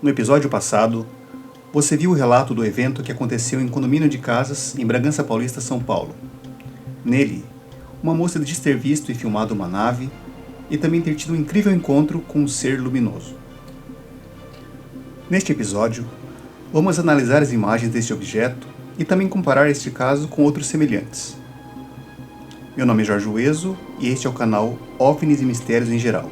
No episódio passado, você viu o relato do evento que aconteceu em condomínio de casas em Bragança Paulista, São Paulo. Nele, uma moça diz ter visto e filmado uma nave e também ter tido um incrível encontro com um ser luminoso. Neste episódio, vamos analisar as imagens deste objeto e também comparar este caso com outros semelhantes. Meu nome é Jorge Ueso e este é o canal OVNIs e Mistérios em Geral.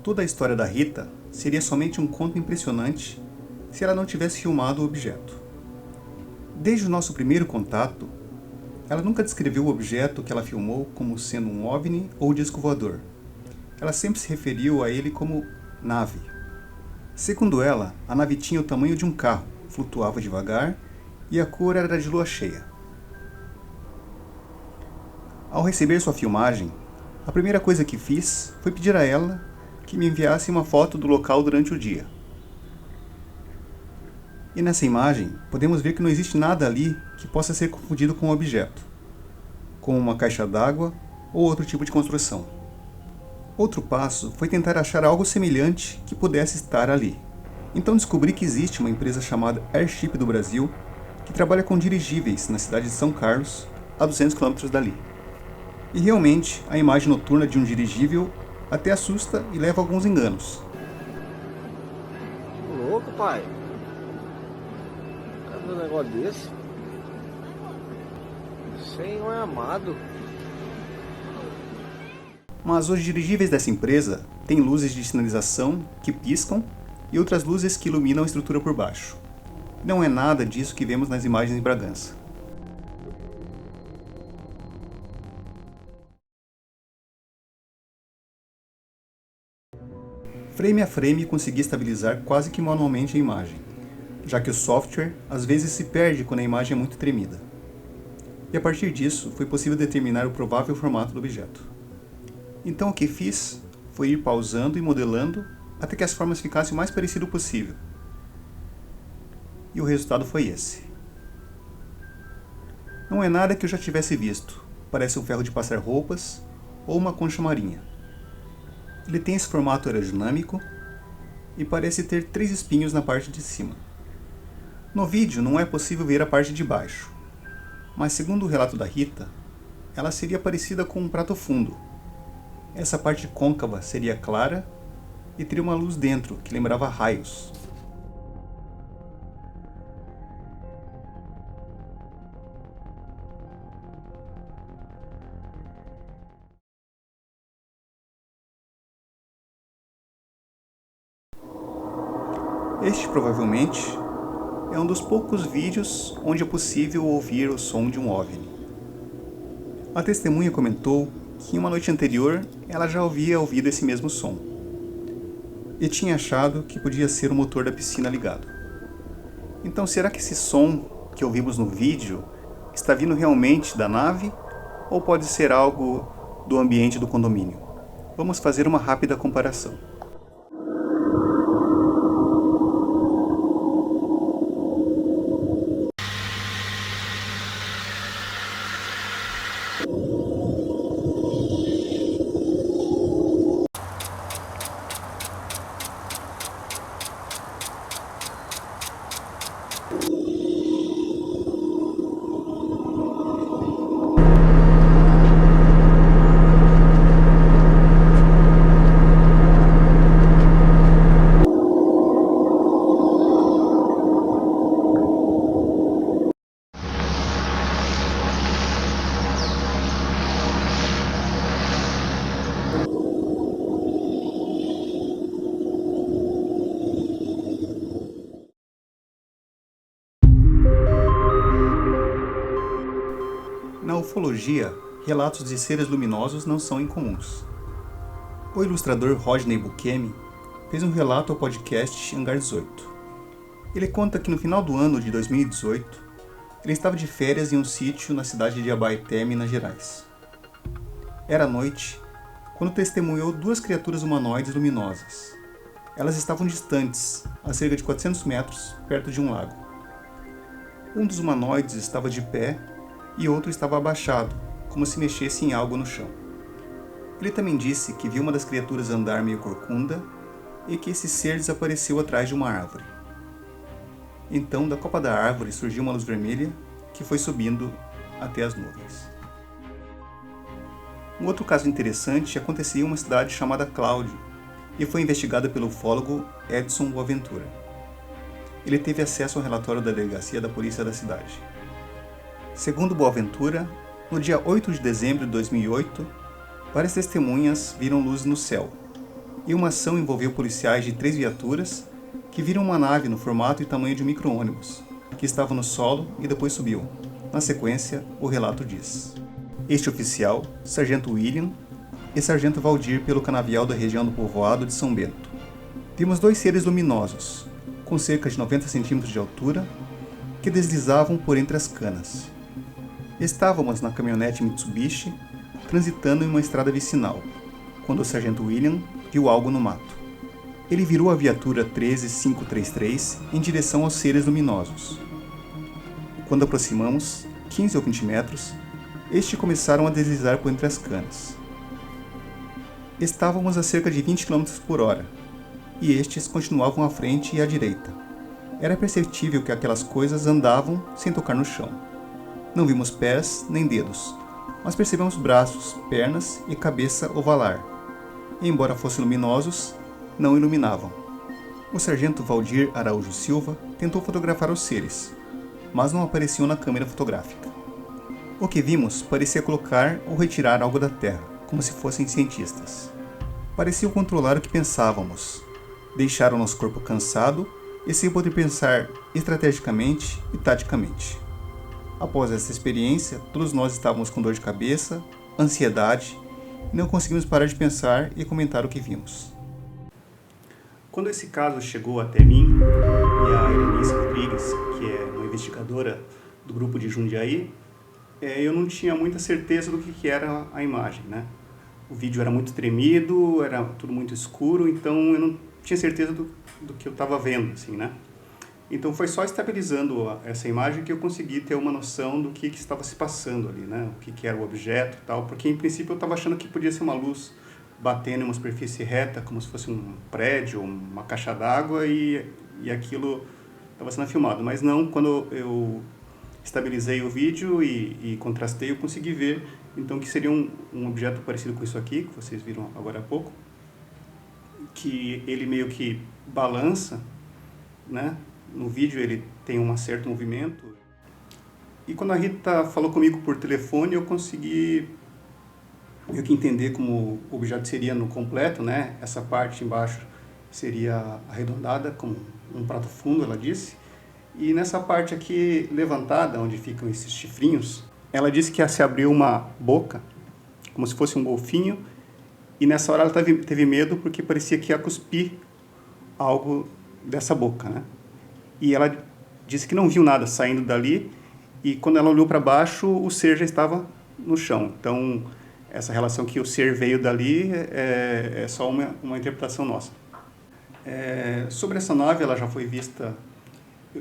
Toda a história da Rita seria somente um conto impressionante se ela não tivesse filmado o objeto. Desde o nosso primeiro contato, ela nunca descreveu o objeto que ela filmou como sendo um OVNI ou disco voador. Ela sempre se referiu a ele como nave. Segundo ela, a nave tinha o tamanho de um carro, flutuava devagar e a cor era de lua cheia. Ao receber sua filmagem, a primeira coisa que fiz foi pedir a ela que me enviasse uma foto do local durante o dia. E nessa imagem, podemos ver que não existe nada ali que possa ser confundido com um objeto, como uma caixa d'água ou outro tipo de construção. Outro passo foi tentar achar algo semelhante que pudesse estar ali. Então descobri que existe uma empresa chamada Airship do Brasil que trabalha com dirigíveis na cidade de São Carlos, a 200 km dali. E realmente, a imagem noturna de um dirigível até assusta e leva a alguns enganos. Que louco, pai. Cadê um negócio desse? Senhor amado. Mas os dirigíveis dessa empresa têm luzes de sinalização que piscam e outras luzes que iluminam a estrutura por baixo. Não é nada disso que vemos nas imagens em Bragança. Frame a frame consegui estabilizar quase que manualmente a imagem, já que o software às vezes se perde quando a imagem é muito tremida. E a partir disso foi possível determinar o provável formato do objeto. Então o que fiz foi ir pausando e modelando até que as formas ficassem o mais parecido possível. E o resultado foi esse. Não é nada que eu já tivesse visto, parece um ferro de passar roupas ou uma concha marinha. Ele tem esse formato aerodinâmico e parece ter 3 espinhos na parte de cima. No vídeo não é possível ver a parte de baixo, mas segundo o relato da Rita, ela seria parecida com um prato fundo. Essa parte côncava seria clara e teria uma luz dentro que lembrava raios. Este provavelmente é um dos poucos vídeos onde é possível ouvir o som de um OVNI. A testemunha comentou que em uma noite anterior ela já havia ouvido esse mesmo som e tinha achado que podia ser o motor da piscina ligado. Então será que esse som que ouvimos no vídeo está vindo realmente da nave ou pode ser algo do ambiente do condomínio? Vamos fazer uma rápida comparação. Na ufologia, relatos de seres luminosos não são incomuns. O ilustrador Rodney Bukemi fez um relato ao podcast Hangar 18. Ele conta que no final do ano de 2018, ele estava de férias em um sítio na cidade de Abaeté, Minas Gerais. Era noite quando testemunhou duas criaturas humanoides luminosas. Elas estavam distantes, a cerca de 400 metros, perto de um lago. Um dos humanoides estava de pé e outro estava abaixado, como se mexesse em algo no chão. Ele também disse que viu uma das criaturas andar meio corcunda e que esse ser desapareceu atrás de uma árvore. Então, da copa da árvore surgiu uma luz vermelha que foi subindo até as nuvens. Um outro caso interessante acontecia em uma cidade chamada Cláudio e foi investigada pelo ufólogo Edson Boaventura. Ele teve acesso ao relatório da delegacia da polícia da cidade. Segundo Boaventura, no dia 8 de dezembro de 2008, várias testemunhas viram luz no céu, e uma ação envolveu policiais de 3 viaturas que viram uma nave no formato e tamanho de um micro-ônibus, que estava no solo e depois subiu. Na sequência, o relato diz: este oficial, Sargento William e Sargento Valdir pelo canavial da região do povoado de São Bento. Vimos 2 seres luminosos, com cerca de 90 centímetros de altura, que deslizavam por entre as canas. Estávamos na caminhonete Mitsubishi, transitando em uma estrada vicinal, quando o Sargento William viu algo no mato. Ele virou a viatura 13533 em direção aos seres luminosos. Quando aproximamos, 15 ou 20 metros, estes começaram a deslizar por entre as canas. Estávamos a cerca de 20 km por hora, e estes continuavam à frente e à direita. Era perceptível que aquelas coisas andavam sem tocar no chão. Não vimos pés nem dedos, mas percebemos braços, pernas e cabeça ovalar. E, embora fossem luminosos, não iluminavam. O sargento Valdir Araújo Silva tentou fotografar os seres, mas não apareciam na câmera fotográfica. O que vimos parecia colocar ou retirar algo da terra, como se fossem cientistas. Pareciam controlar o que pensávamos. Deixaram nosso corpo cansado e sem poder pensar estrategicamente e taticamente. Após essa experiência, todos nós estávamos com dor de cabeça, ansiedade, e não conseguimos parar de pensar e comentar o que vimos. Quando esse caso chegou até mim, e a Elenice Rodrigues, que é uma investigadora do grupo de Jundiaí, eu não tinha muita certeza do que era a imagem, né? O vídeo era muito tremido, era tudo muito escuro, então eu não tinha certeza do que eu estava vendo, assim, né? Então foi só estabilizando essa imagem que eu consegui ter uma noção do que estava se passando ali, né? O que era o objeto e tal, porque em princípio eu estava achando que podia ser uma luz batendo em uma superfície reta, como se fosse um prédio, uma caixa d'água, e aquilo estava sendo filmado. Mas não, quando eu estabilizei o vídeo e contrastei, eu consegui ver então que seria um objeto parecido com isso aqui, que vocês viram agora há pouco, que ele meio que balança, né? No vídeo ele tem um certo movimento. E quando a Rita falou comigo por telefone, eu consegui meio que entender como o objeto seria no completo, né? Essa parte embaixo seria arredondada, como um prato fundo, ela disse. E nessa parte aqui levantada, onde ficam esses chifrinhos, ela disse que se abriu uma boca, como se fosse um golfinho, e nessa hora ela teve medo porque parecia que ia cuspir algo dessa boca, né? E ela disse que não viu nada saindo dali, e quando ela olhou para baixo, o ser já estava no chão. Então, essa relação que o ser veio dali é só uma interpretação nossa. Sobre essa nave, ela já foi vista...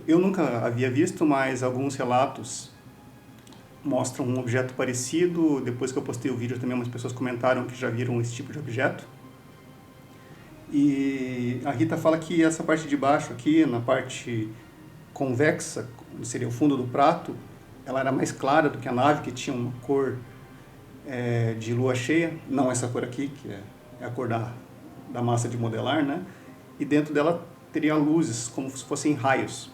Eu nunca havia visto, mas alguns relatos mostram um objeto parecido. Depois que eu postei o vídeo, também umas pessoas comentaram que já viram esse tipo de objeto. E a Rita fala que essa parte de baixo aqui, na parte convexa, que seria o fundo do prato, ela era mais clara do que a nave, que tinha uma cor de lua cheia, não essa cor aqui, que é a cor da massa de modelar, né? E dentro dela teria luzes, como se fossem raios.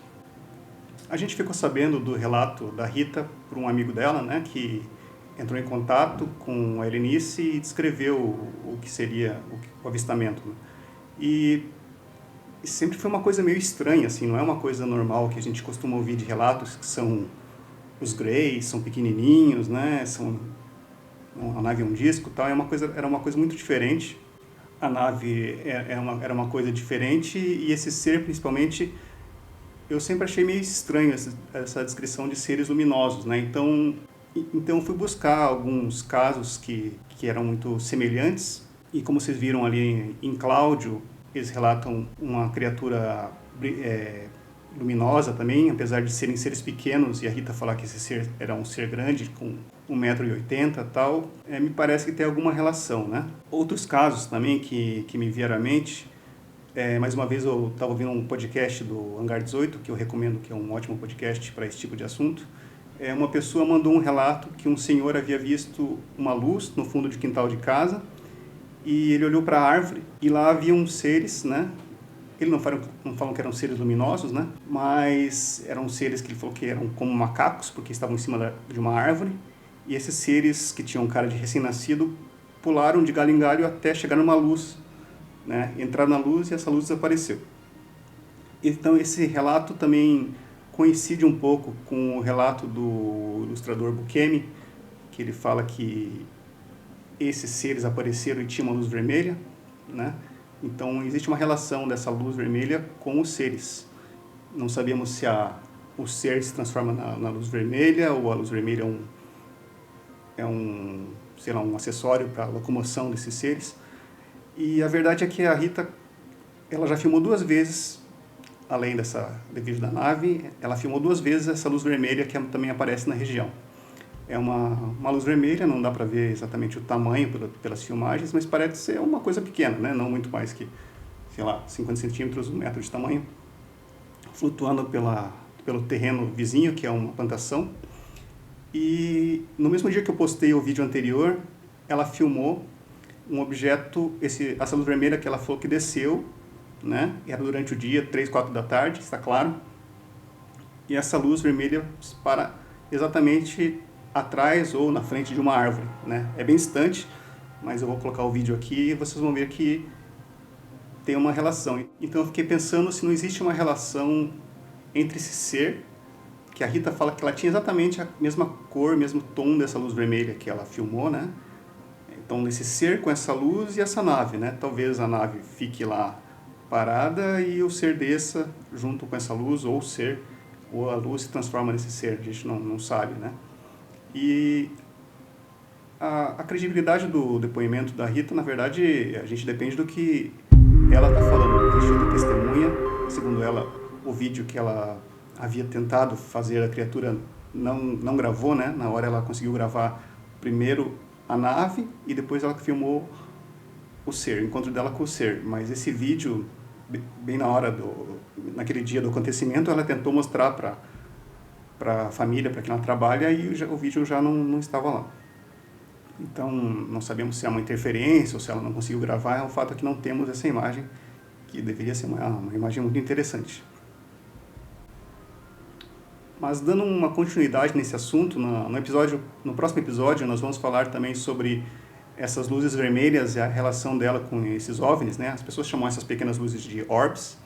A gente ficou sabendo do relato da Rita por um amigo dela, né, que entrou em contato com a Elenice e descreveu o que seria o avistamento, né? E sempre foi uma coisa meio estranha, assim, não é uma coisa normal que a gente costuma ouvir de relatos, que são os greys, são pequenininhos, né, a nave é um disco, tal, era uma coisa muito diferente. A nave era uma coisa diferente, e esse ser, principalmente, eu sempre achei meio estranho essa descrição de seres luminosos, né? Então eu fui buscar alguns casos que eram muito semelhantes, e como vocês viram ali em Cláudio, eles relatam uma criatura luminosa também, apesar de serem seres pequenos, e a Rita falar que esse ser era um ser grande, com 1,80 m e tal, me parece que tem alguma relação, né? Outros casos também que me vieram à mente, mais uma vez eu estava ouvindo um podcast do Hangar 18, que eu recomendo, que é um ótimo podcast para esse tipo de assunto. Uma pessoa mandou um relato que um senhor havia visto uma luz no fundo de quintal de casa, e ele olhou para a árvore e lá haviam seres, né? Ele não falam que eram seres luminosos, né? Mas eram seres que ele falou que eram como macacos, porque estavam em cima de uma árvore. E esses seres, que tinham cara de recém-nascido, pularam de galho em galho até chegar numa luz, né? Entraram na luz e essa luz desapareceu. Então esse relato também coincide um pouco com o relato do ilustrador Buscemi, que ele fala que esses seres apareceram e tinham uma luz vermelha, né? Então existe uma relação dessa luz vermelha com os seres. Não sabemos se o ser se transforma na luz vermelha, ou a luz vermelha é um acessório para a locomoção desses seres. E a verdade é que a Rita, ela já filmou 2 vezes, além do vídeo da nave, ela filmou 2 vezes essa luz vermelha que também aparece na região. É uma luz vermelha, não dá para ver exatamente o tamanho pelas filmagens, mas parece ser uma coisa pequena, né? Não muito mais que, 50 centímetros, 1 metro de tamanho, flutuando pelo terreno vizinho, que é uma plantação. E no mesmo dia que eu postei o vídeo anterior, ela filmou um objeto, essa luz vermelha que ela falou que desceu, né? Era durante o dia, 3, 4 da tarde, está claro. E essa luz vermelha para exatamente atrás ou na frente de uma árvore, né? É bem distante, mas eu vou colocar o vídeo aqui e vocês vão ver que tem uma relação. Então eu fiquei pensando se não existe uma relação entre esse ser, que a Rita fala que ela tinha exatamente a mesma cor, mesmo tom dessa luz vermelha que ela filmou, né? Então esse ser com essa luz e essa nave, né? Talvez a nave fique lá parada e o ser desça junto com essa luz, ou a luz se transforma nesse ser, a gente não sabe, né? E a credibilidade do depoimento da Rita, na verdade, a gente depende do que ela está falando. Existe outra testemunha, segundo ela, o vídeo que ela havia tentado fazer, a criatura não gravou, né? Na hora ela conseguiu gravar primeiro a nave e depois ela filmou o encontro dela com o ser. Mas esse vídeo, bem naquele dia do acontecimento, ela tentou mostrar para a família, para quem ela trabalha, e o vídeo já não estava lá. Então, não sabemos se é uma interferência ou se ela não conseguiu gravar. O fato é que não temos essa imagem, que deveria ser uma imagem muito interessante. Mas dando uma continuidade nesse assunto, no próximo episódio nós vamos falar também sobre essas luzes vermelhas e a relação dela com esses OVNIs, né? As pessoas chamam essas pequenas luzes de orbs,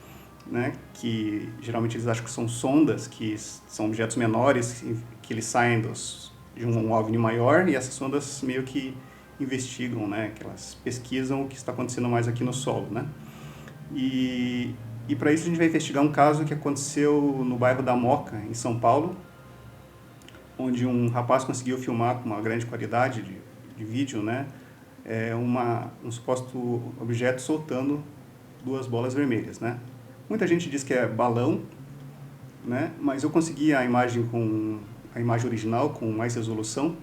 né? Que geralmente eles acham que são sondas, que são objetos menores, que eles saem de um OVNI maior, e essas sondas meio que investigam, né? Que elas pesquisam o que está acontecendo mais aqui no solo, né? E para isso a gente vai investigar um caso que aconteceu no bairro da Moca, em São Paulo, onde um rapaz conseguiu filmar com uma grande qualidade de vídeo, né? Um suposto objeto soltando 2 bolas vermelhas, né? Muita gente diz que é balão, né? Mas eu consegui a imagem original com mais resolução.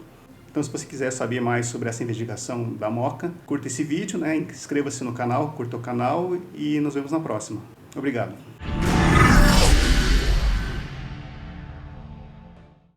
Então, se você quiser saber mais sobre essa investigação da Moca, curta esse vídeo, né? Inscreva-se no canal, curta o canal e nos vemos na próxima. Obrigado.